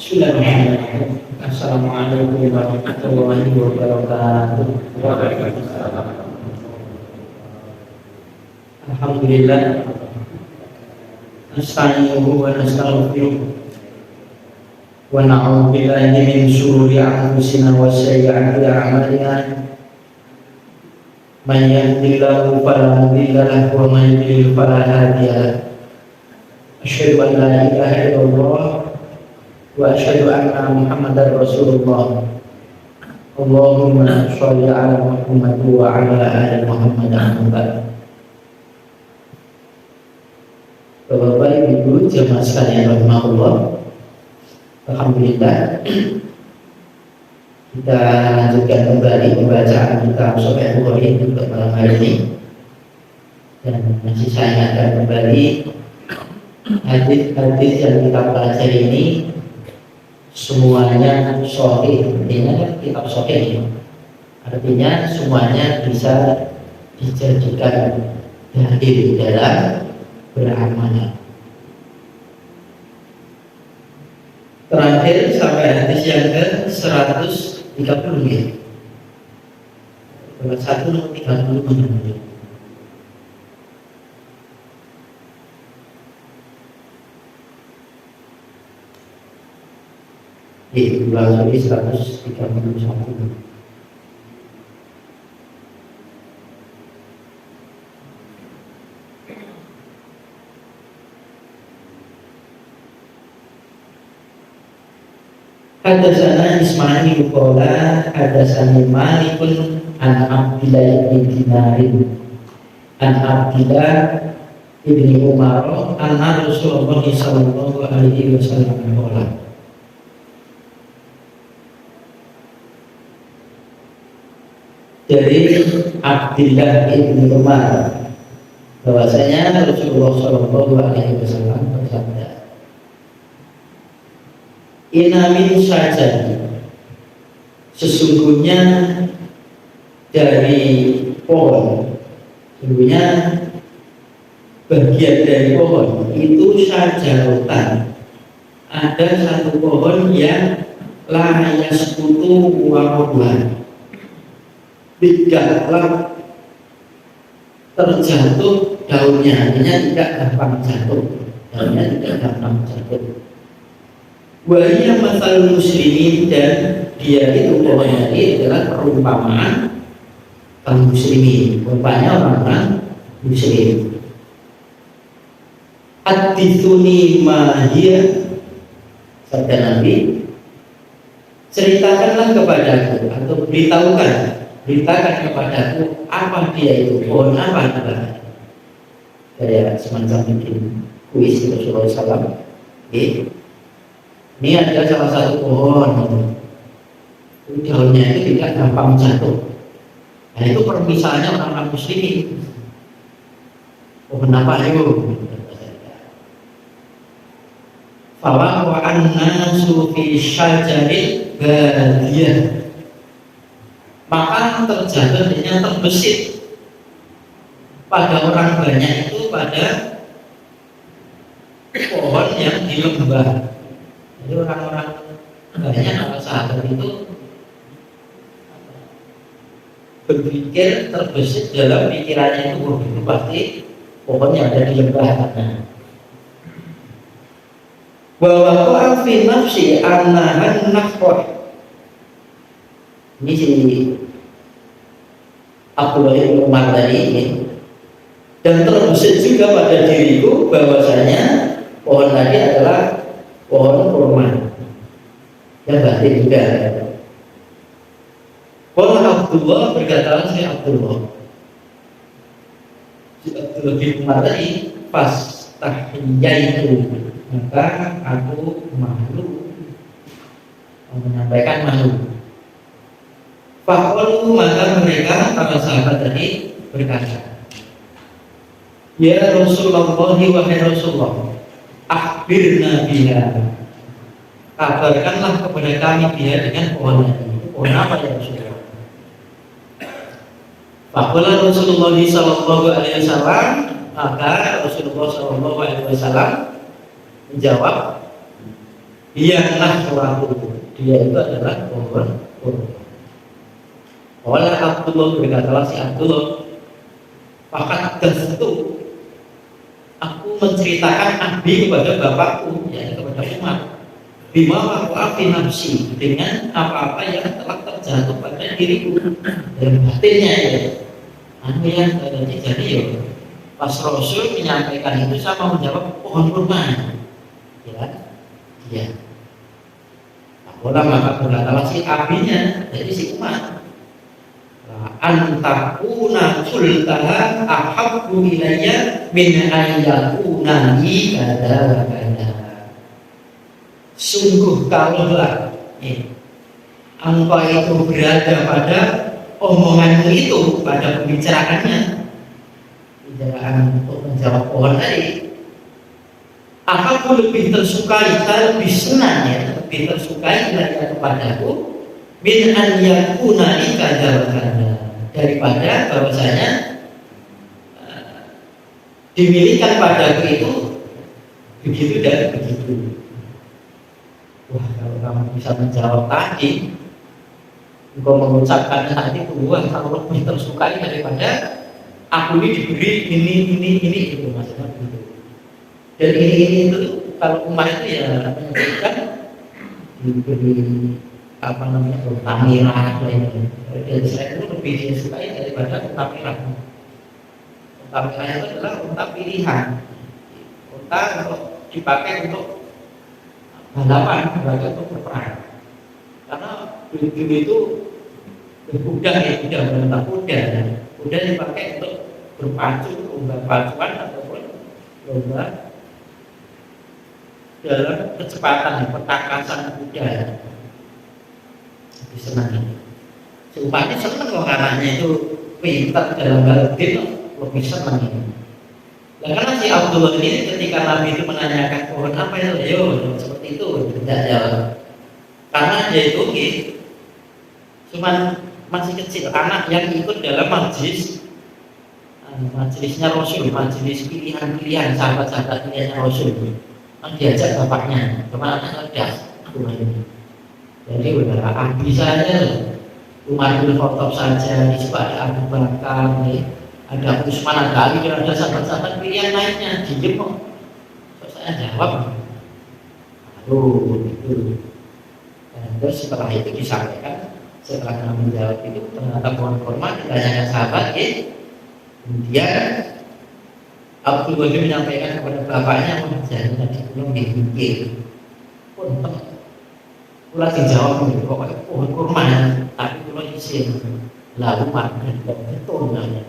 Bismillahirrahmanirrahim. Assalamualaikum warahmatullahi wabarakatuh. Alhamdulillah. Nasta'inuhu wa nastaghfiruh. Wa na'udzu billahi min shururi anfusina wa sayyi'ati a'malina. Man yahdihillahu fala mudilla lahu wa man yudlil fala hadiya lahu. Asyhadu an la ilaha illallah wa asyhadu anna Muhammadar Rasulullah. Allahumma sholli ala Muhammad wa ala ali Muhammad. Bapak Ibu jemaah sekalian rahimahullah. Alhamdulillah kita lanjutkan kembali pembacaan kitab Sahih Bukhari untuk malam hari ini, dan masih saya ingatkan kembali hadis-hadis yang kita pelajari ini semuanya sahih. Artinya kitab sahih, artinya semuanya bisa dijadikan dalil dalam beramal. Terakhir sampai hadis yang ke 130 ya. Nomor 1 nomor 30 di ulang lagi 131. Hadatsana Ismail qala hadatsani Malikun an Abdillah bin Dinarin an Abdillah bin Umar anna Rasulullah sallallahu alaihi wasallam qala. Dari Abdillah bin Umar bahwasanya Rasulullah sallallahu alaihi wasallam bersabda, Inamin saja, sesungguhnya dari pohon, sesungguhnya bagian dari pohon itu sajarotan, ada satu pohon yang la yasqutu waruhan, tidaklah terjatuh daunnya, artinya tidak gampang jatuh, daunnya tidak gampang jatuh. Wahia masalul muslimin, dan dia itu pohonnya ini adalah perumpamaan kaum muslimin, rupanya orang-orang muslim. Hadithuni mahia, sabda Nabi, ceritakanlah kepadaku atau beritakan kepadaku apa dia itu, pohon apa itu. Kayak semacam bikin kuis Rasulullah SAW. Ini ada salah satu pohon, daunnya itu tidak gampang jatuh. Nah itu permisalannya orang-orang muslimin. Pohon apa itu? Fawa wa annasu fi syajaril badiyah, maka terjatuh, artinya terbesit pada orang banyak itu pada pohon yang di lembah. Jadi orang-orang banyak para sahabat itu berpikir, terbesit dalam pikirannya itu pasti pohon yang ada di lembah. Bahwa qa'al fi nafsi annahan nafqah. Ini si Abdullah bin Umar tadi ini. Dan terbesit juga pada diriku bahwasanya pohon tadi adalah pohon kurma yang batin juga. Kalau Abdullah, berkata si Abdullah bin Umar tadi, pas tahiyaitu, maka aku malu, menyampaikan malu. Faqalu, maka mereka para sahabat tadi berkata, ya Rasulullah, wahai Rasulullah, akhbirna biha, kabarkanlah kepada kami dia dengan pohon ini. Pohon apa ya Rasulullah? Faqala Rasulullah sallallahu alaihi wasallam, maka Rasulullah sallallahu alaihi wasallam menjawab, Hiyalah suatu, dia itu adalah pohon kurma. Oleh Abdullah berkatalah si Abdullah, fakat itu aku menceritakan abi kepada bapakku, ya kepada Umar, bima waqa'a nafsi, dengan apa-apa yang telah terjatuh pada diriku dan batinnya ya. Anu yang terjadi ya. Pas Rasul menyampaikan itu sama menjawab pohon kurma, ya, ya. Maka berkatalah si abinya, jadi si Umar, antakuna sultaha ahabbu ilayya min an yakuna li kada wa kada. Sungguh kalaulah engkau itu berada pada omonganmu itu, pada pembicaraannya, pembicaraan untuk menjawab pohon tadi, aku lebih tersukai, saya lebih senang ya, lebih tersukai kepadaku min an yakuna li kada wa kada, daripada bahwasanya dimilikan padaku itu begitu dan begitu. Wah, kalau kamu bisa menjawab tadi, engkau mengucapkan tadi itu, wah, kalau lebih tersukai daripada aku ini diberi ini itu maksudnya begitu. Dan ini itu kalau Umar itu ya menyebutkan diberi apa namanya unta merah lainnya. Dan saya itu lebih disukai daripada unta merah. Unta merah itu adalah unta pilihan, unta untuk dipakai untuk balapan, bukan untuk berperang. Karena dulu itu kuda berunta kuda, kuda dipakai untuk berpacu, lomba pacuan ataupun lomba dalam kecepatan, pertakasan kuda. Senang. Supaya senang kalau anaknya itu pintar dalam hal lebih senang ini. Nah, karena si Abdullah ini ketika Nabi itu menanyakan pohon apa itu, seperti itu tidak jawab. Karena dia itu cuman masih kecil, anak yang ikut dalam majelisnya Rasul, majelis pilihan sahabat-sahabat pilihannya Rasul. Diajak bapaknya, cuma anak cerdas. Jadi udah Abi saja, Umar bin Khattab saja, di situ ada Abu Bakar, ada Utsman, ada Ali, dan ada sahabat-sahabat pilihan lainnya. Diem kok, saya jawab. Aduh, itu. Dan terus setelah itu disampaikan, setelah kami menjawab itu, ternyata pohon kurma ditanyakan sahabat, kemudian Abu Bakar menyampaikan kepada bapaknya, jangan tadi belum dipikir, pun pulau dijawab itu pokoknya pohon kurma, tapi pulau izin lalu makan dan betul namanya.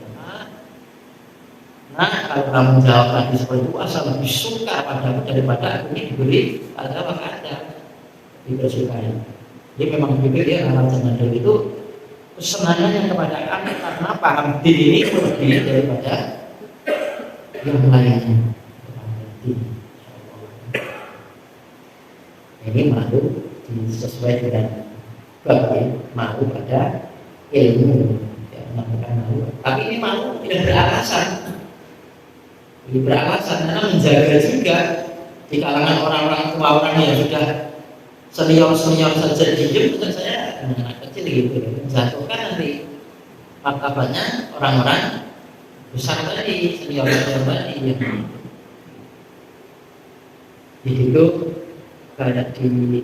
Nah, kalau kamu jawab tadi seperti itu, asal lebih suka padamu daripada aku ini diberi ada apa ada dibersukai. Dia memang pikir ya anak zaman dulu itu kesenangannya kepada anak karena paham diri ini lebih daripada yang lainnya. Ini malu sesuai dengan bab malu pada ilmu, ya, malu. Tapi ini malu tidak beralasan. Ini beralasan karena menjaga juga di kalangan orang-orang tua, orang yang sudah senior saja diem, saya anak kecil gitu, menjatuhkan nanti martabatnya orang-orang besar tadi, senior tadi. Ya. Jadi itu kayak di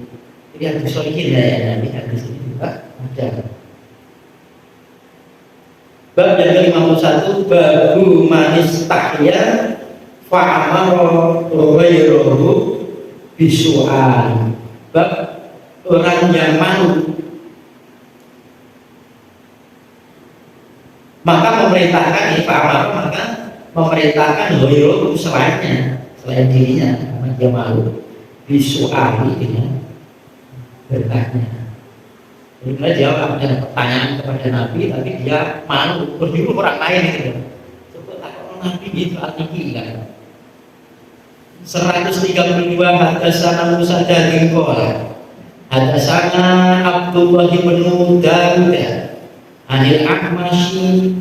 lihat disolihin ya, lihat di sini juga ada. Bab yang ke-51, babu manis tahya fa'amara ghayruhu bisu'al. Bab orang yang malu maka memerintahkan maka memerintahkan ghayruhu selain dirinya, karena dia malu bisu'ali dengan bertanya. Jadi dia jawab ada pertanyaan kepada Nabi, tapi dia malu berjuru orang lain gitu. Coba takut Nabi gitu artinya kan. 132 hadasana Musa dan Qala. Hadasana Abdullah bin Dawud Anil Ahmasyi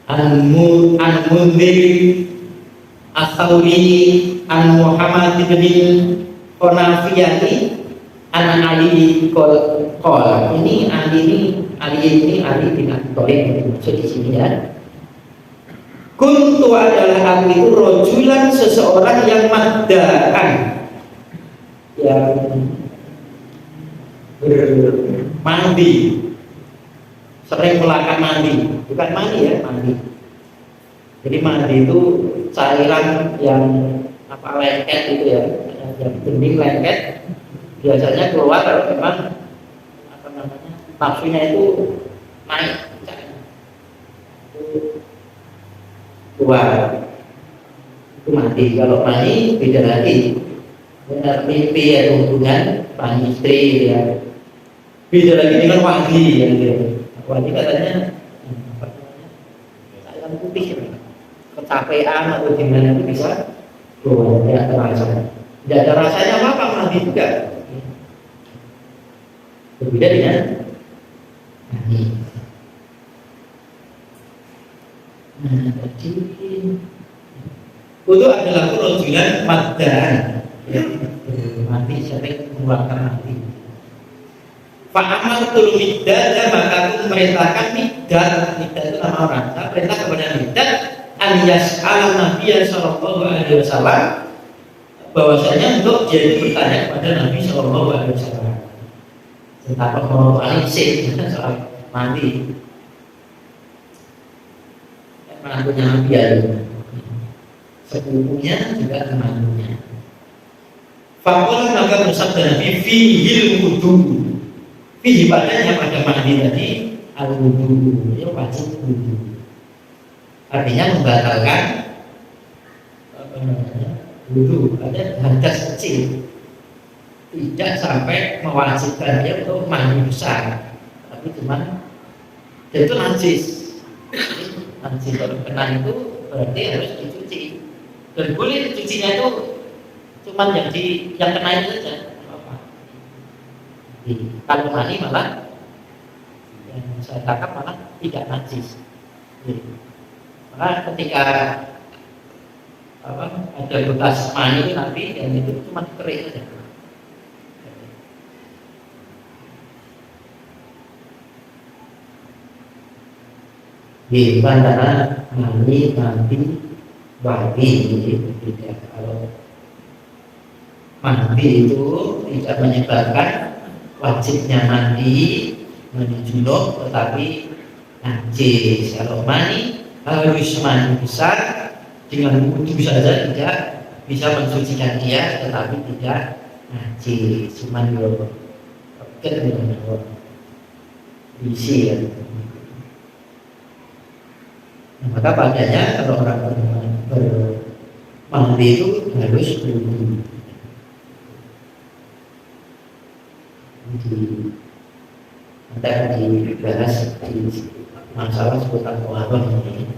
An-Mundhir Ats-Tsauri An Muhammad bin Qanafiyati Anak Ali kol ini Ali bin Abi Thalib maksud di sini ya. Kuntu adalah aku itu rojulan seseorang yang maddaan, yang bermandi, sering melakukan mandi, bukan mandi ya, mandi. Jadi mandi itu cairan yang lengket itu ya, yang bening lengket, biasanya keluar kalau memang nafsunya itu naik, keluar itu mandi. Kalau mandi beda lagi, benar mimpi ya, hubungan suami istri ya, beda lagi dengan wadi ya, wadi katanya cairan putih ya. Kecapean atau gimana itu bisa tidak terasa, tidak ada rasanya apa mandi juga. Berbeda dengan mandi. Jadi itu adalah rojulan maddaan, ya, mati sering mengeluarkan mati. Fa'amal tul middad, maka aku memerintahkan middad itu nama orang. Saya perintah kepada middad alias al Nabi Sallallahu Alaihi Wasallam, bahwasanya untuk jadi bertanya kepada Nabi Sallallahu Alaihi Wasallam tentang permohonan soal mandi. Menantunya Nabi ada, sepupunya juga menantunya. Fakolah maka bersabda Nabi fihil wudu, fihi padanya pada mandi tadi al wudu, ya wajib wudu. Artinya membatalkan wudu, ada hadas kecil, tidak sampai mewajibkan dia untuk mandi besar, tapi cuma itu najis. Najis kalau kena itu berarti harus dicuci, dan boleh dicucinya itu cuma yang kena itu saja, apa-apa. Kalau mandi malah yang saya tangkap malah tidak najis. Maka ketika ada bekas mani nanti yang itu cuma kering saja. Di antara mani nanti wangi, tidak. Kalau mandi itu tidak menyebabkan wajibnya mandi junub, tetapi najis. Kalau mani harus mandi besar, dengan wudu saja tidak bisa mensucikan dia, tetapi tidak najis, cuma pekat dengan isi ya. Maka padanya kalau orang bermandi itu harus wudu. Nanti akan dibahas di masalah seputar tawadhu ini.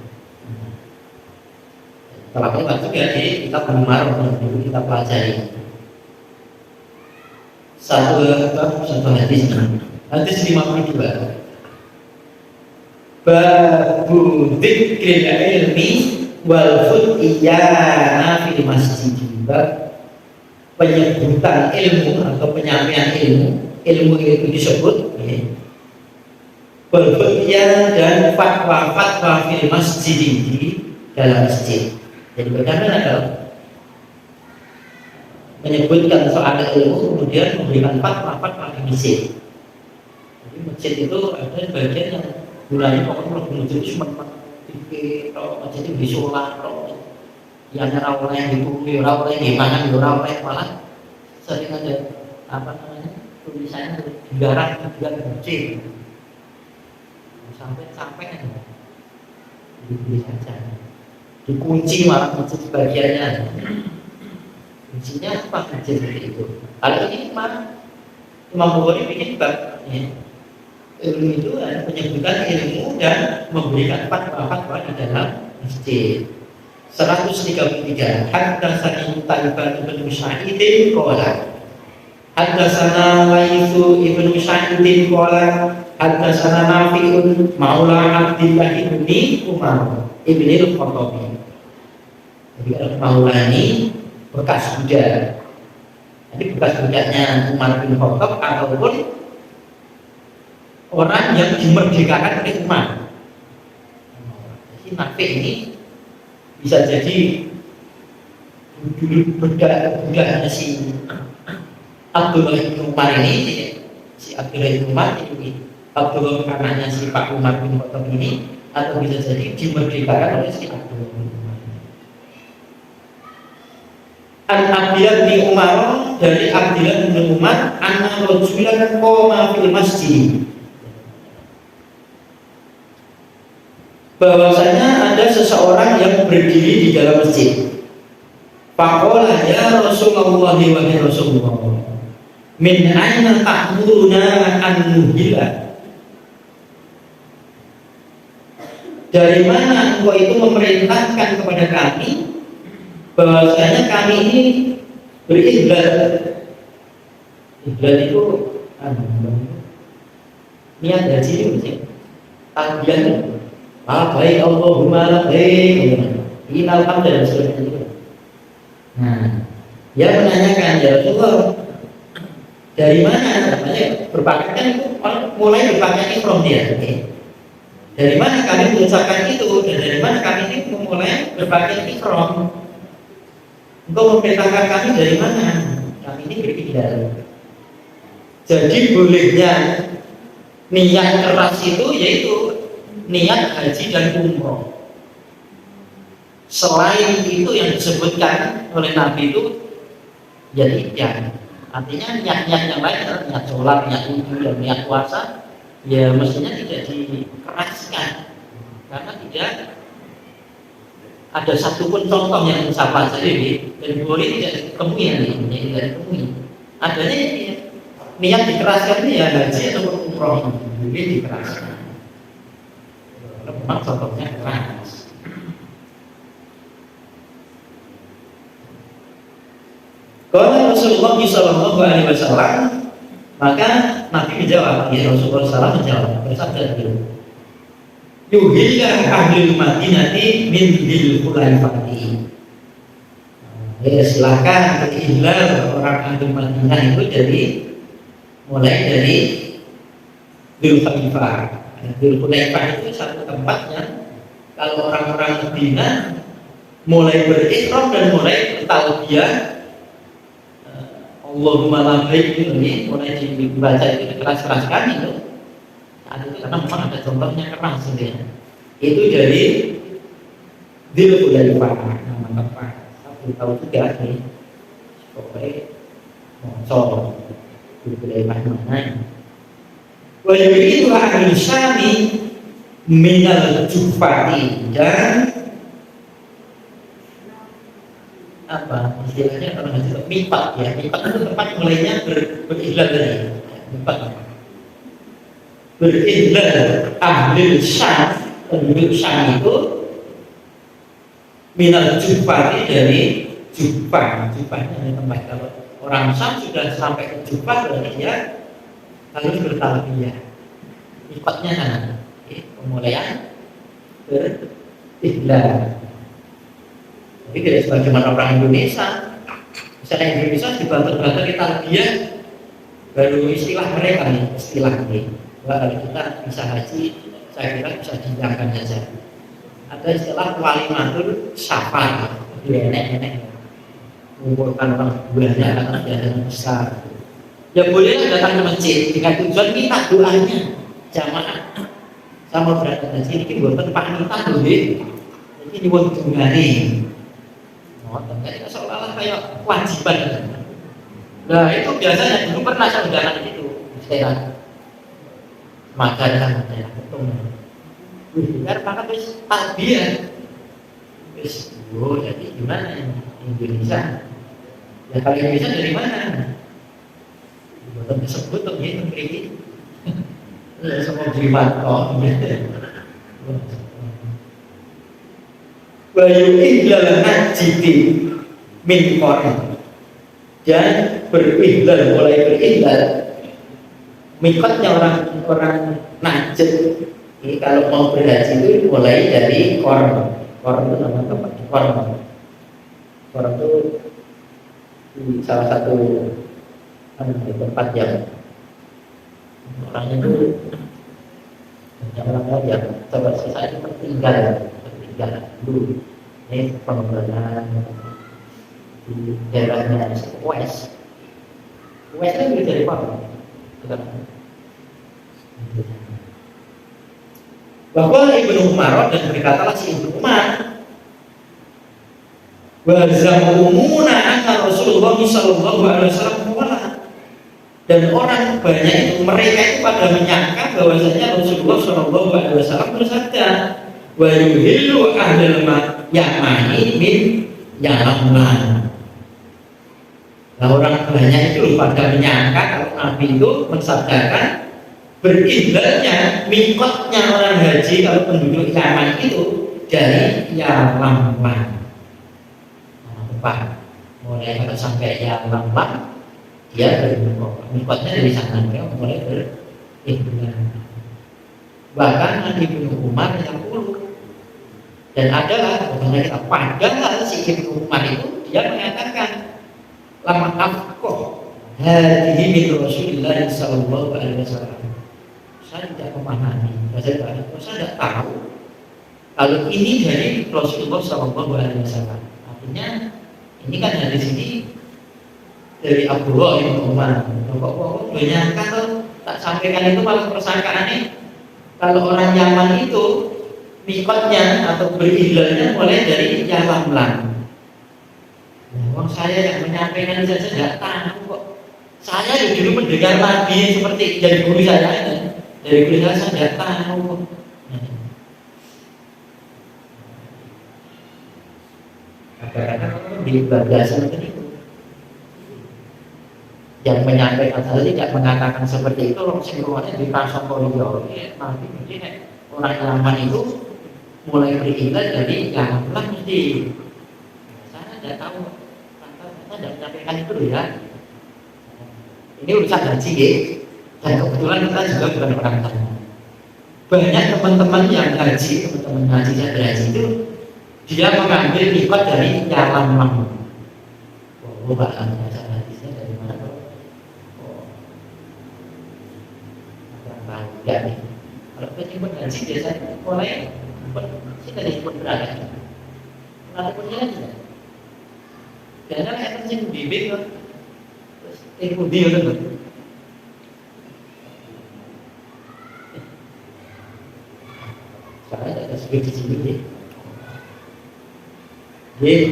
Kalau kita juga di kitab Umar dulu kita pelajari satu hadis 52. Babu dzikril ilmi wal futiyana fil masjid. Penyebutan ilmu atau penyampaian ilmu itu disebut berfutiyah dan fatwa fil masjid, di dalam masjid. Jadi bagaimana kalau menyebutkan soal ilmu kemudian memberikan fatwa di masjid. Jadi masjid itu ada bagian yang mulanya pokoknya masjid itu cuma pikir, masjid itu disolat, yang rawleh itu, rawleh gimana, rawleh malah sering ada tulisannya digarang juga masjid. Sampai dibeli saja, dikunci malah masjid sebagiannya. Kuncinya apa masjid seperti itu? Kalau ini Imam Bukhari bikin bab ilmu itu ada penyebutan ilmu dan memberikan fatwa di dalam masjid. 133. Haddatsani Taibah bin Sa'idin qala haddatsana Laitsu ibnu Sa'idin qala haddatsana Nafi'un maula Abdillah ibni Umar ibni al-Khattabi. Jadi Maulani bekas budak Jadi bekas-bekasnya Umar bin Khattab ataupun orang yang dimerdekakan oleh Umar. Jadi Nafi ini bisa jadi dulu budaknya si Abdullah bin Umar ini, si Abdullah bin Umar ini, Abdullah anaknya si Pak Umar bin Khattab ini, atau bisa jadi dimerdekakan oleh si Abdullah bin Umar. An Abdillah bin Umar, dari Abdillah bin Umar, anak rajulan qoma fil masjid, bahwasanya ada seseorang yang berdiri di dalam masjid. Faqala ya Rasulullah wa ya Rasulullah, min aina ta'muruna an nuhila? Dari mana engkau itu memerintahkan kepada kami bahwasanya kami ini berihlal? Ihlal itu niat haji itu talbiyah. Baik Allahumma labbaik, innal hamda dan sebagainya. Nah, dia menanyakan, ya Rasulullah, dari mana namanya berpakaian kan itu mulai berpakaian ihram dia. Dari mana kami mengucapkan itu dan dari mana kami ini memulai berpakaian ihram? Engkau memerintahkan kami dari mana? Kami ini beribadah. Jadi bolehnya niat keras itu yaitu niat haji dan umroh. Selain itu yang disebutkan oleh Nabi itu ya tidak. Artinya niat-niat yang lain, niat sholat, niat wudhu, dan niat puasa, ya mestinya tidak dikeraskan, karena tidak ada satupun contoh yang mencapai sendiri dan boleh tidak ditemui yang tidak ditemui. Adanya ini niat dikeraskan ini ya haji atau umroh, boleh dikeraskan. Memang contohnya keras. Kalau Rasulullah SAW, maka Nabi menjawab, ya Rasulullah SAW menjawab, bersabda beliau, yuhillah ahlul madinati min bil khulaifati. Ya silakan berihlal orang ahlul Madinah itu mulai dari Dzul Khalifah. Dzul Khalifah itu satu tempat yang kalau orang-orang Madinah mulai berihram dan mulai bertalbiyah Allahumma labbaik ini mulai dibaca itu keras-keraskan itu. Saat itu karena memang ada contohnya keras sebenarnya. Itu dari Dzul Khalifah, nama tempat. Satu tahu juga nih. Pokoknya moncol Dzul Khalifah mana? Wa yuridu ahli syami minal jufati, dan apa istilahnya kalau nggak mipat ya, mipat itu tempat mulainya berihlal dari mipat, berihlal ahli syam, penduduk Syam itu minal jufati, dari Jufah. Jufahnya dari tempat, kalau orang Syam sudah sampai ke Jufah berarti dia harus bertalbiyah. Mipatnya sana, pemulaian berihlal. Tapi tidak sebagaimana orang Indonesia. Misalnya Indonesia dibantu-bantu di talbiyah, baru istilah mereka nih, istilah ini. Kalau kita bisa haji, saya kira bisa dihindarkan saja. Ada istilah walimatul safar, lebih enak-enak. Mengumpulkan orang banyak atau jalan besar. Ya boleh datang ke masjid dengan tujuan minta doanya jamaah. Sama berada di sini, ini bukan panitan boleh. Jadi ini buat dungani. Kita seolah-olah kayak kewajiban. Nah itu biasanya dulu pernah saya undangan itu istilah makan sama saya untung. Biar makan terus talbiyah. Terus, jadi gimana ini Indonesia? Ya kalau Indonesia dari mana? Bukan disebut tuh gitu begini. Semua jimat kok. Bayu ihlal najiti min qori, dan berihlal, mulai berihlal mikotnya orang Najd. Ini kalau mau berhaji itu mulai dari Qor. Qor itu nama tempat. Qor itu di salah satu tempat yang orangnya itu orang yang coba saya itu tertinggal dulu. Ini pengembangan di daerahnya West itu dari apa? Bahwa Ibnu Umar dan berkatalah si Ibnu Umar wazamumuna anna Rasulullah sallallahu alaihi wasallam dan orang banyak itu mereka itu pada menyangka bahwasanya Rasulullah sallallahu alaihi wasallam bersabda wa yuhillu ahlal yamani min yaman. Nah, orang banyak itu pada menyangka kalau Nabi itu mensabdakan berilahnya mikotnya orang haji kalau penduduk Yaman itu dari Yaman. Mulai kalau sampai Yaman dia mikotnya dari sana, dia mulai berilah. Bahkan Ibnu Umar yang puluh dan adalah padahal si Ibnu Umar itu dia mengatakan lama afkoh hadihi min Rasulillah sallallahu alaihi wasallam. Saya tidak memahami bahasa Arab, saya tidak tahu kalau ini dari Rasulullah sallallahu alaihi wasallam. Artinya ini kan dari sini dari Abdullah bin Umar. Kok banyak kalau tak sampaikan itu malah persangkaannya kalau orang Yaman itu mikotnya atau berilahnya mulai dari Yalamlam. Wong saya yang menyampaikan saja tidak tahu kok. Saya dulu mendengar Nabi seperti dari guru saya. Dari guru saya tidak tahu kok. Kadang-kadang di ibadah seperti itu. Yang menyampaikan saja tidak mengatakan seperti itu, orang semuanya di pasang koridor. Nabi mesti orang Yaman itu mulai berilah dari Yaman mesti. Saya tidak tahu. Tidak menyampaikan itu ya. Ini urusan haji ya. Dan kebetulan kita juga bukan orang sana. Banyak teman-teman yang haji, teman-teman haji yang haji itu dia mengambil mikot dari Yaman. Oh, bahan bahasa hadisnya dari mana? Oh, orang tahu ya nih. Kalau penyebut haji biasanya mulai kita disebut beragam. Ada punya tidak? Karena saya terjun bibit kan, terus dia kan, saya ada sedikit di sini deh. Dia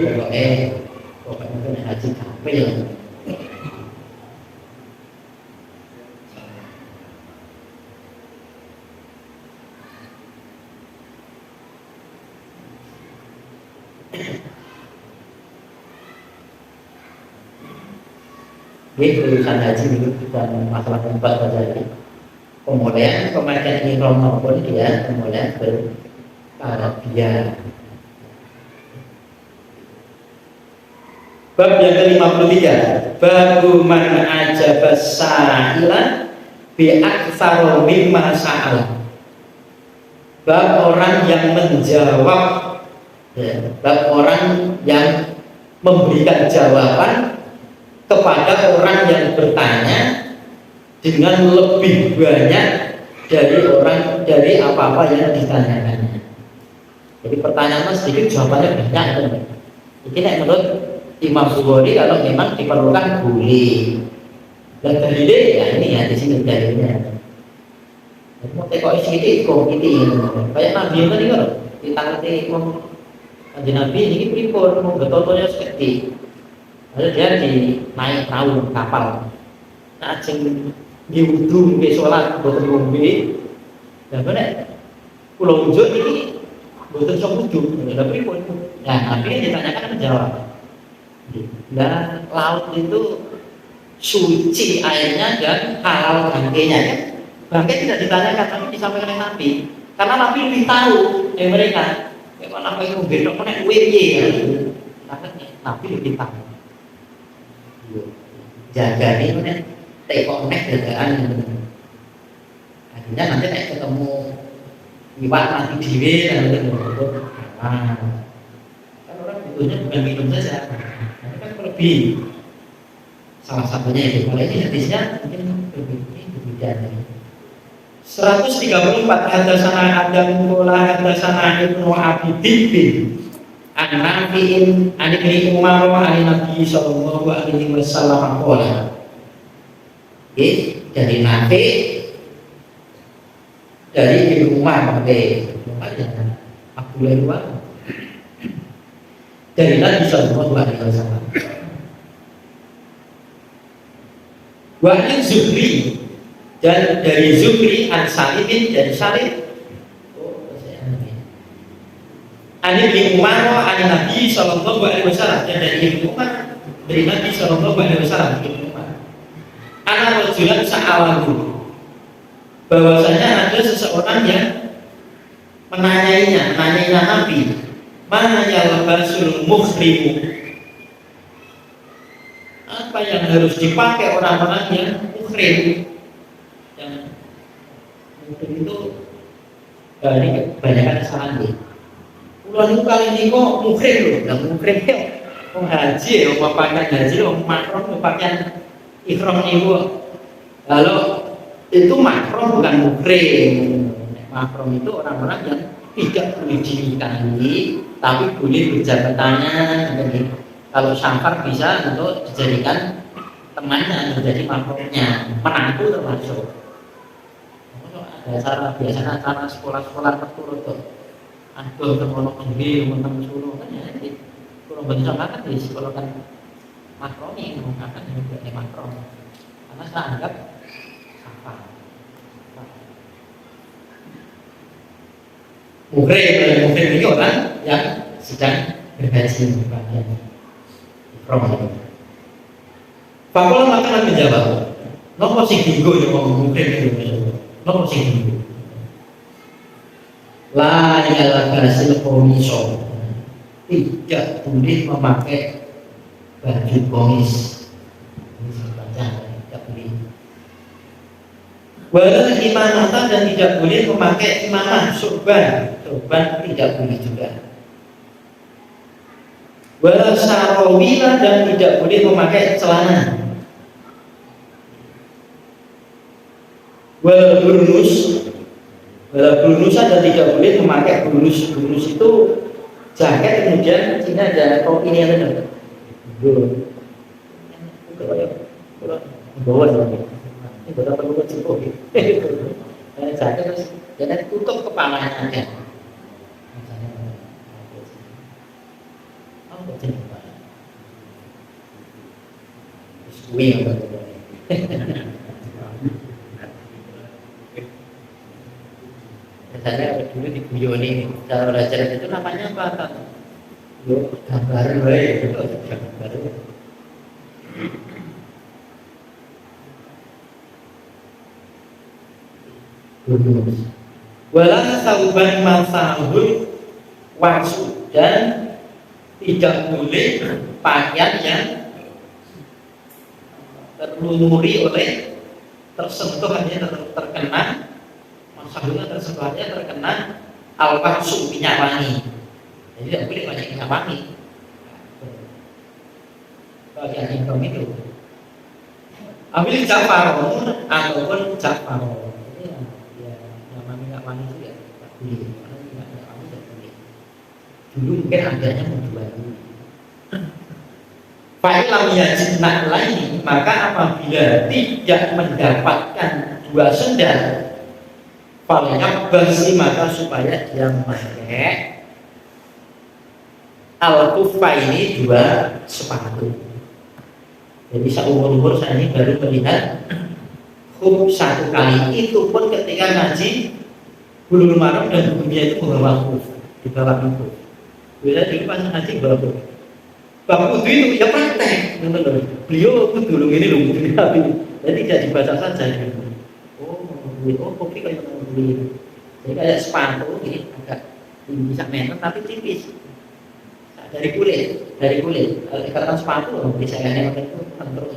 pokoknya kan haji kapel. Ini urusan haji itu bukan masalah tempat saja. Kemudian pemakaian ihram maupun dia kemudian bertarabiyah. Bab yang ke-53. Babu man ajaba sa'ila bi aktsara mimma sa'al. Bab orang yang menjawab, bab orang yang memberikan jawaban kepada orang yang bertanya dengan lebih banyak dari apa-apa yang ditanyakannya. Jadi pertanyaan sedikit jawabannya banyak. Ini menurut Imam Bukhari kalau memang diperlukan boleh. Dan dalilnya ya ini ya di sini dalilnya. Mau tekok sedikit kok ini kayak Nabi tadi kan ditangani wong Kanjeng Nabi ini pripun mau betotonya seperti lalu dia naik perahu kapal. Nah, ajeng diwudu ke sholat boten ngombe. Lah bener. Pulau Unjuk ini boten sok wudu. Lah pripun? Nah, Nabi ditanyakan menjawab. Nah, laut itu suci airnya dan halal bangkainya kan? Bangkai tidak ditanyakan, tapi disampaikan oleh Nabi. Karena Nabi lebih tahu dari mereka. Kalau Nabi itu bedok kena WY ya. Nabi lebih tahu. Jaga ini kan tekok nek jagaan. Akhirnya nanti nek ketemu iwak mati diwe dan kan orang butuhnya bukan minum saja, tapi kan lebih Salah satunya itu. Kalau ini hadisnya mungkin berbeda. 134 hadasana Adam qala hadasana Ibnu Abi Dhibbin an Nafi'in an Ibni Umar an Nabi sallallahu alaihi wasallam qala. Dari Nafi dari Ibnu Umar Abdullah Umar dari Nabi sallallahu alaihi wasallam. Wa an Zuhri dan dari Zuhri an Salim dari Salim an Ibnu Umar an Nabi sallallahu alaihi wasallam dan dari Ibnu Umar dari Nabi sallallahu alaihi wasallam. Ana rajulan sa'alahu bahwasanya ada seseorang yang menanyainya Nabi, mana yalbasul muhrimu, apa yang harus dipakai orang-orang yang muhrim. Yang muhrim itu dari kebanyakan kesalahan dia. Ulang itu kali ini kok muhrim loh, yang muhrim ya mau haji ya, mau pakaian haji, mau makrom, mau pakaian ikhram itu. Lalu itu makrom bukan muhrim. Makrom itu orang-orang yang tidak boleh dinikahi, tapi boleh berjabat tangan. Kalau safar bisa untuk dijadikan temannya, menjadi makromnya, menantu termasuk. Ada acara biasanya acara sekolah-sekolah terturut tuh. Aduh, termono sendiri, teman-teman suruh kan ya. Kurang betul sama kan di sekolah kan makromi, mengatakan yang buatnya makrom. Karena saya anggap safar. Muhrim ini orang yang sedang berhaji berpakaian ikram. Pakola makanan menjawab, nopo sing dinggo ya wong muhrim itu. Nopo sing dinggo? La ilaha hasil komiso, tidak boleh memakai baju komis. Ini baca tidak boleh. Wala imamatan dan tidak boleh memakai imamah, surban tidak boleh juga. Wala sarawila dan tidak boleh memakai celana. Wala burnusa dan tidak boleh memakai burnus. Burnus itu jaket kemudian sini ada topi ini yang ada. Bawa ini berapa perlu cukup. Jaket terus jadi tutup kepalanya aja. Saya dulu di Buyoni cara belajar itu namanya apa? Yo, gambar baik, gambar. Wala sauban masahul wasu dan tidak boleh pakaian yang terlumuri oleh tersentuhannya terkena masahulnya tersentuhannya terkena al-waksu minyak wangi. Jadi tidak boleh banyak minyak wangi. Bagian hitam itu. Ambil jafarun ataupun jafarun. Wangi itu ya tak boleh, karena minyak wangi tak boleh. Dulu mungkin adanya menjual dulu. Fa'ilam yajid na'laini, maka apabila tidak mendapatkan dua sendal, falyak basi, maka supaya dia memakai al-kufa ini dua sepatu. Jadi seumur-umur saya ini baru melihat khuf satu kali, itu pun ketika ngaji Bulughul Maram dan dunia itu membawa khuf, di bawah khuf. Bila dulu pas ngaji bawa khuf. Bapak Kudu itu ya praktek, beliau itu dulu ini loh, jadi tidak dibaca saja. Oh, kopi kayak beli. Jadi kayak sepatu ini agak tinggi sak meter tapi tipis. Dari kulit. Kalau dikatakan sepatu, bisa yang itu terus.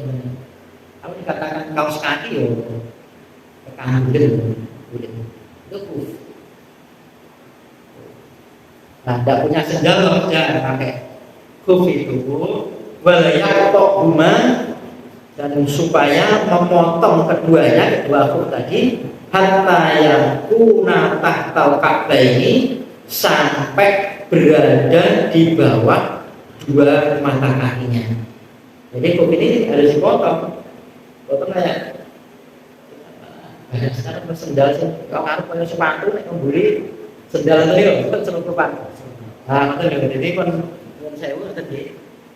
Kalau dikatakan kaos kaki, kulit. Itu khuf. Nah, tidak punya sendal jangan pakai khuf itu. Walayak tok rumah dan supaya memotong kedua huruf tadi hatta yang kuna tahtal ini sampai berada di bawah dua mata kakinya. Jadi huruf ini harus dipotong, potong kayak banyak sekarang bersendal sih. Kalau harus punya sepatu, nek membeli sendal itu kan seluruh depan. Nah, itu jadi kan saya tadi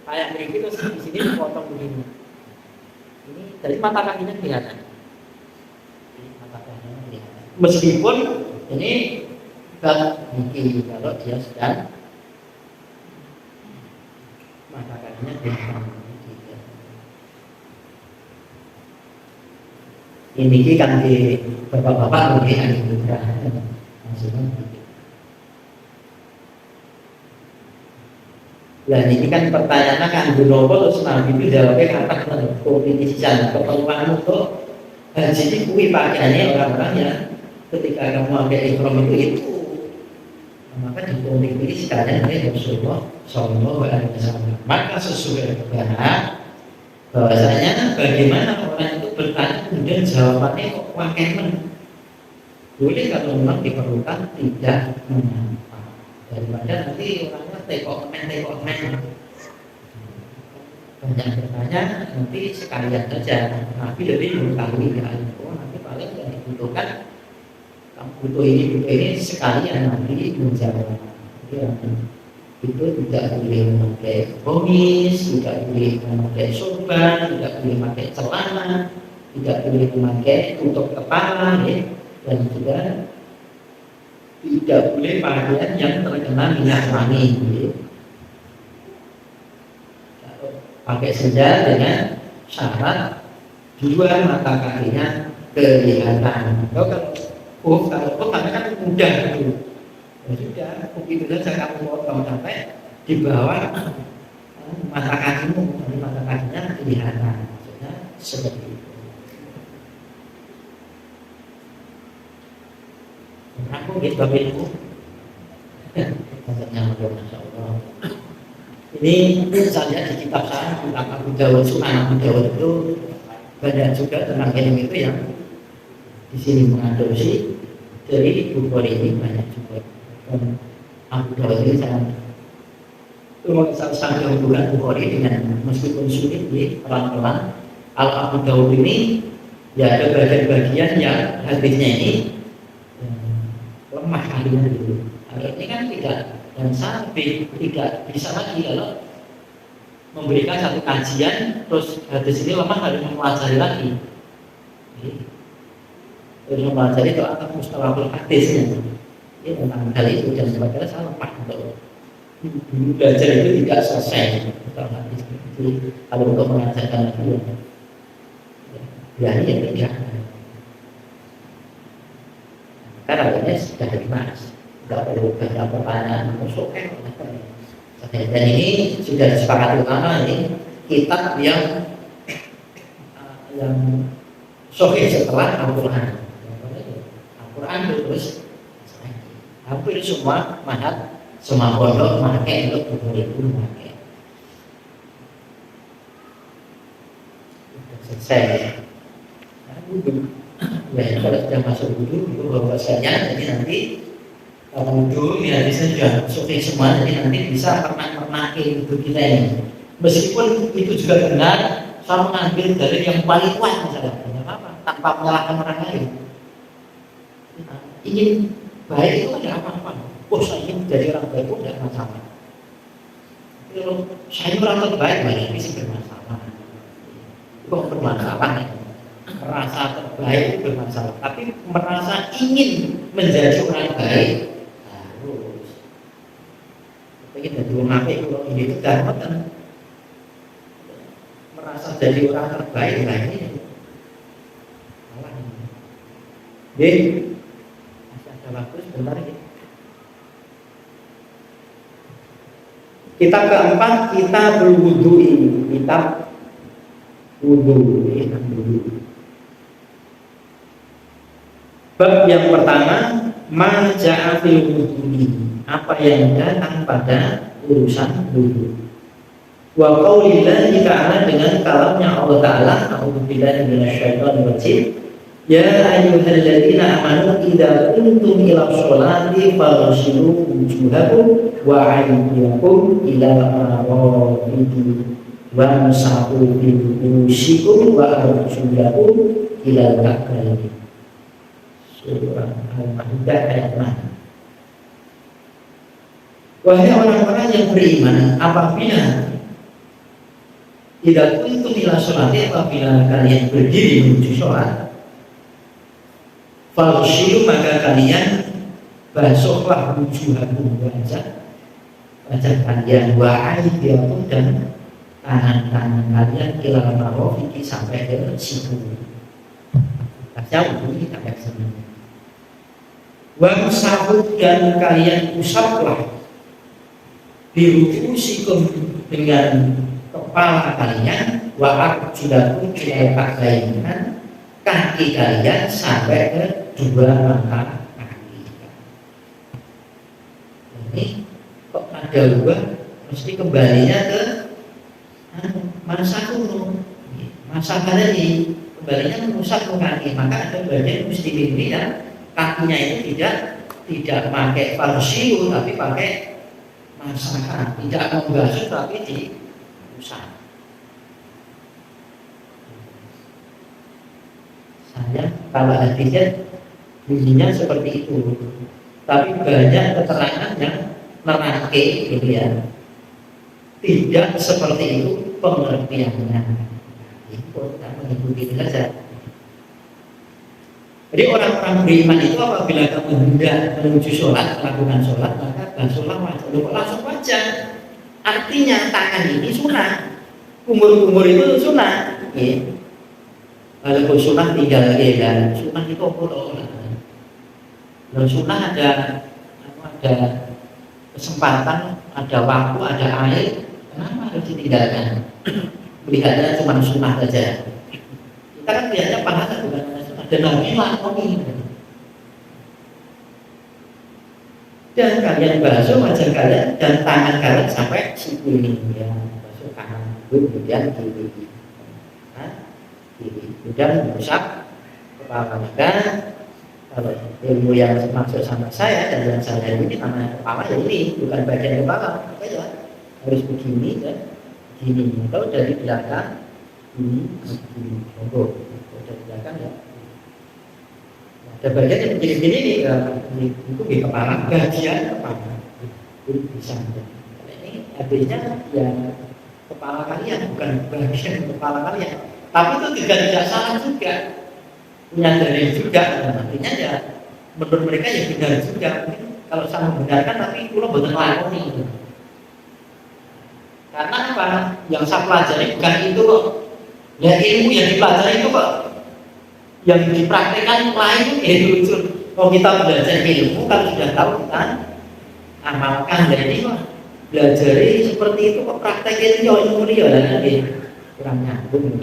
kayak begini terus di sini dipotong begini. Ini dari mata kakinya kelihatan. Meskipun ini gak mungkin kalau dia sedang mata kakinya kelihatan. Ini kan di bapak-bapak mungkin ada juga maksudnya. Dan ini kan pertanyaannya kan Gunopo terus Nabi itu jawabnya kata kompetisian keperluan untuk jadi kui pakaiannya orang-orang yang ketika kamu pakai ikram itu maka dikompetisikannya oleh Rasulullah Sallallahu Alaihi Wasallam. Maka sesuai dengan bahwasanya bagaimana orang itu bertanya kemudian jawabannya kok pakai boleh kalau memang diperlukan tidak menyampaikan daripada nanti orangnya tekok men banyak bertanya nanti sekalian saja tapi lebih mengetahui nanti paling yang dibutuhkan kamu butuh ini sekalian nanti menjawab itu tidak boleh memakai komis, tidak boleh memakai sorban, tidak boleh memakai celana, tidak boleh memakai tutup kepala, ya. Dan juga tidak boleh pakaian yang terkena minyak wangi. Ya. Pakai sendal dengan syarat dua mata kakinya kelihatan. Kalau karena kan mudah gitu. Ya sudah, begitu saja kamu potong sampai di bawah mata kakimu, dari mata kakinya kelihatan. Maksudnya seperti itu. Aku gitu bagiku. Maksudnya Masya Allah. Ini saya di kitab saya tentang Abu Dawud, Sunan Abu Dawud itu banyak juga tentang ilmu itu yang di sini mengadopsi dari Bukhari ini banyak juga. Abu Dawud ini sangat hubungan Bukhari dengan meskipun sulit di pelan-pelan. Kalau Abu Dawud ini ya ada bagian-bagian yang hadisnya ini lemah kalinya dulu. Ini kan tidak dan sampai tidak bisa lagi kalau memberikan satu kajian terus hadis ini lemah harus mempelajari lagi. Terus mempelajari itu akan mustalahul hadisnya. Ya, tentang hal itu dan sebagainya saya lemah untuk belajar itu tidak selesai kalau untuk mengajarkan lagi ya tidak karena ini sudah dimas tidak perlu banyak pertanyaan masukkan dan ini sudah disepakati utama ini kitab yang sahih setelah Al-Quran terus hampir semua mahat semua pondok memakai untuk Bukhari itu memakai selesai wudhu ya kalau sudah masuk wudhu itu bahwasanya jadi nanti kalau wudhu ya bisa sudah suci semua jadi nanti bisa pernak-pernakin wudhu kita ini meskipun itu juga benar saya mengambil dari yang paling kuat misalnya apa tanpa menyalahkan orang lain ingin baik itu ada apa-apa. Saya ingin menjadi orang baik itu tidak masalah. Kalau saya orang terbaik, banyak ini sih bermasalah. Kok bermasalah? Merasa terbaik itu bermasalah. Tapi merasa ingin menjadi orang baik harus. Ingin jadi orang baik kalau ini itu dapat kan. Merasa jadi orang terbaik lagi. Jadi bagus, bentar ya. Kitab keempat kita berwudu ini, kitab wudu. Bab yang pertama, ma ja'a fil wudu, apa yang datang pada urusan wudu. Wa qaulillahi ta'ala, dengan kalamnya Allah Ta'ala, a'udzubillahi minasyaitonir rajim, ya ayyuhalladzina amanu idza qumtum ila sholati faghsilu wujuhakum wa aydiyakum ila marafiqi wamsahu bi ru'usikum wa arjulakum ila al-ka'bayn. Surah Al-Maidah ayat 6. Wahai orang-orang yang beriman, apabila tidak kuntum ila sholati, apabila kalian berdiri menuju sholat, faghsilu, maka kalian basuhlah wujuhakum, wajah kalian, wa aydiyakum, dan tangan-tangan kalian, ila marafiqi, sampai ke siku. Jauh ini sampai sana. Wamsahu, dan kalian usaplah biru'usikum, dengan kepala kalian, wa arjulakum ila al-ka'bayn, kaki kalian sampai ke dua langkah kaki. Ini kok ada ubah, mesti kembalinya ke masaku, masakan ini kembalinya mengusap ke kaki. Maka ada bagian muslimin ini yang kakinya itu tidak pakai farsiu, tapi pakai masakan, tidak membasuh tapi diusap. Saya kalau hadisnya bunyinya seperti itu, tapi banyak keterangan yang merangkai gitu ya, tidak seperti itu pengertiannya. Itu kita mengikuti saja. Jadi orang-orang beriman itu apabila kamu hendak menuju sholat, melakukan sholat, maka basuhlah wajah, langsung wajah. Artinya tangan ini sunnah, kumur-kumur itu sunnah. Ya. Kalau sunnah tinggal ya, sunnah itu apa? Kalau sunnah ada kesempatan, ada waktu, ada air, kenapa harus ditinggalkan? Melihatnya cuma sunnah saja. Kita kan lihatnya pahala bukan sunnah. Dan Nabi lakoni. Dan kalian basuh wajah kalian dan tangan kalian sampai siku ini, ya, basuh kanan, kemudian kiri. Kemudian mengusap kepala. Maka kalau ilmu yang maksud sama saya dan yang saya ini namanya kepala, ya ini bukan bagian kepala, maka ya harus begini dan begini. Atau dari belakang ini begini, dari belakang ya. Ada bagian yang begini ya, itu di kepala, bagian kepala itu bisa. Ini artinya ya kepala kalian, bukan bagian kepala kalian. Tapi itu juga tidak salah juga, punya dalil juga. Artinya ya menurut mereka ya benar juga. Mungkin kalau saya membenarkan, tapi pulau betul lakoni itu. Karena apa? Yang saya pelajari bukan itu kok. Ya ilmu yang dipelajari itu kok, yang dipraktekkan lain itu. Kalau kita belajar ilmu, kalau sudah tahu kita amalkan. Jadi kok belajar seperti itu kok prakteknya itu ilmu dia lah nanti kurang nyambung.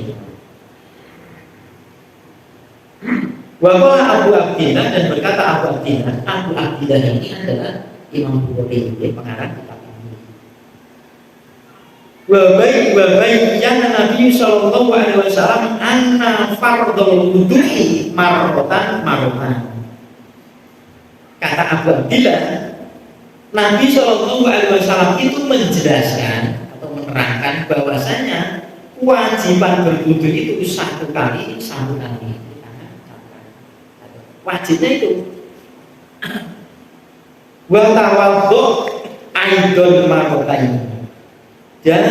Waqala Abu Abdillah, dan berkata Abu Abdillah ini adalah Imam Bukhari, pengarang kitab ini. Wa bayyana Nabi sallallahu alaihi wasallam anna fardhul wudu'i marratan. Kata Abu Abdillah, Nabi sallallahu alaihi wasallam itu menjelaskan atau menerangkan bahwasanya kewajiban berwudu itu satu kali. Wajibnya itu. Wa tawaddu aidon marratain. Dan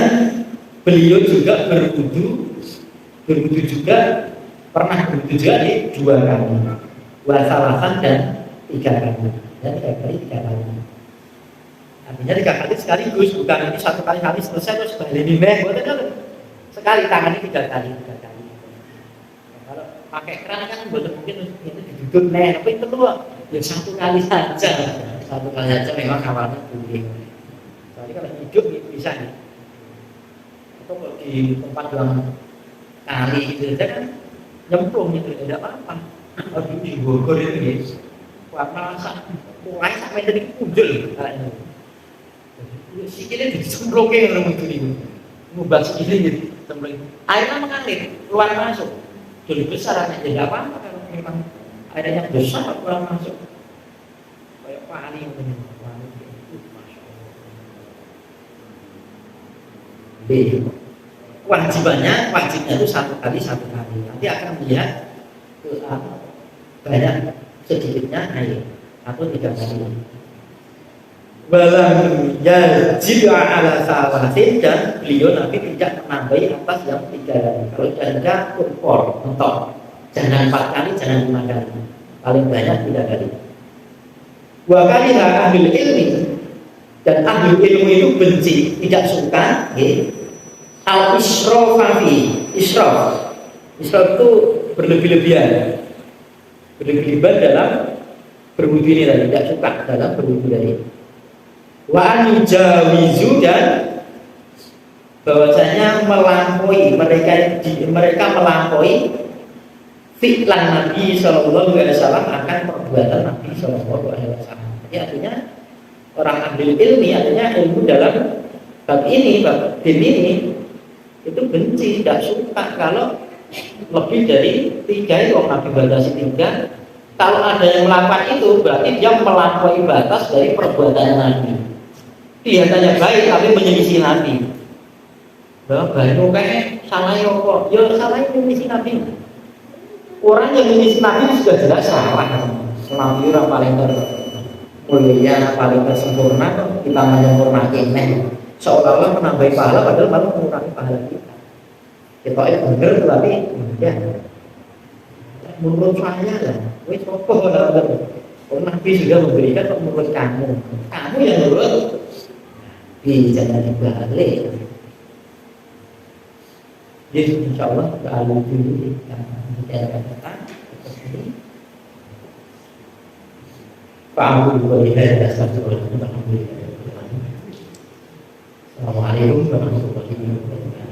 beliau juga berwudu juga, pernah berwudu juga di 2 kali. Wa salasan dan 3 kali. Dan 3 kali. Artinya 3 kali sekaligus, bukan ini 1 kali selesai terus balik ini sekali tangannya 3 kali. Kalau pakai keran kan mungkin itu diduduk tapi itu loh ya 1 kali saja. 1 kali saja memang awalnya boleh. Soalnya kalau hidup itu bisa nih. Atau kalau di tempat yang kali itu saja kan nyemplung itu tidak apa-apa. Kalau di Bogor itu ya, warna mulai sampai dari punjul. Sikilnya dicemplungin orang itu. ngubah sendiri gitu. Airnya mengalir, keluar masuk. Jadi besar aja tidak apa-apa kalau memang airnya besar keluar masuk. Kayak wali itu, wajibnya itu satu kali. Nanti akan melihat banyak sedikitnya air atau tidak kali. Walam yajib ala salasin, dan beliau Nabi tidak menambahi atas yang 3 kali. Kalau janda kurpor mentok, jangan 4 kali, jangan 5 kali, paling banyak 3 kali. Wa kaliha ahlul ilmi, dan ahlul ilmu itu benci, tidak suka al israfafi. Israf itu berlebih-lebihan dalam berwudu ini tadi, tidak suka dalam berwudu tadi. Wa an yujawizu, dan bahwasanya melampaui, mereka melampaui fi'lan Nabi sallallahu alaihi wasallam, akan perbuatan Nabi sallallahu alaihi wasallam. Jadi artinya orang ahli ilmi, artinya ilmu dalam bab ini, bab din ini, itu benci, tidak suka kalau lebih dari 3 itu. Nabi batasi 3. Kalau ada yang melakukan itu, berarti dia melampaui batas dari perbuatan Nabi. Kelihatannya baik tapi menyelisih Nabi. Baru kayak salah kok. Ya salah menyelisih Nabi. Orang yang menyelisih Nabi sudah jelas salah. Nabi orang paling mulia, paling sempurna, kita menyempurnakan. Seolah-olah menambahi pahala, padahal malah mengurangi pahala kita. Kita itu benar, tapi ya menurut saya lah, wis pokok Nabi sudah memberikan menurut kamu yang menurut jangan dibalik. Jadi insya Allah kalau dulu kita bicara tentang ini, Pak Abu Hurairah dasar Assalamualaikum warahmatullahi wabarakatuh.